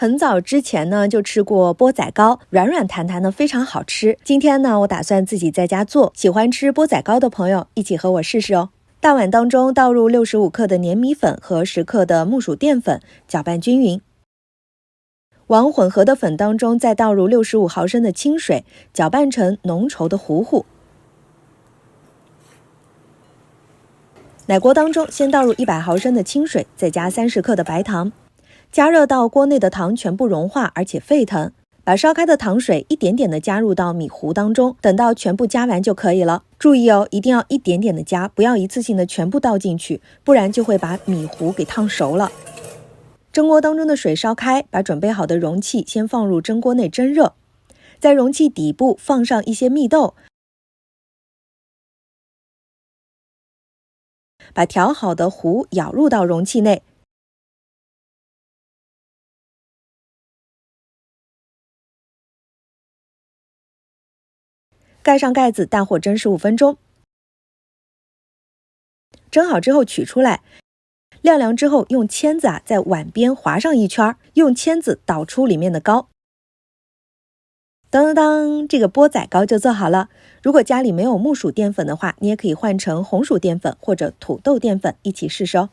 很早之前呢就吃过钵仔糕，软软弹弹的，非常好吃。今天呢我打算自己在家做，喜欢吃钵仔糕的朋友一起和我试试哦。大碗当中倒入65克的粘米粉和10克的木薯淀粉，搅拌均匀。往混合的粉当中再倒入65毫升的清水，搅拌成浓稠的糊糊。奶锅当中先倒入100毫升的清水，再加30克的白糖。加热到锅内的糖全部融化，而且沸腾，把烧开的糖水一点点的加入到米糊当中，等到全部加完就可以了。注意哦，一定要一点点的加，不要一次性的全部倒进去，不然就会把米糊给烫熟了。蒸锅当中的水烧开，把准备好的容器先放入蒸锅内蒸热，在容器底部放上一些蜜豆，把调好的糊舀入到容器内。盖上盖子，大火蒸15分钟。蒸好之后取出来，晾凉之后用签子在碗边划上一圈，用签子导出里面的糕。当当当，这个钵仔糕就做好了。如果家里没有木薯淀粉的话，你也可以换成红薯淀粉或者土豆淀粉一起试试哦。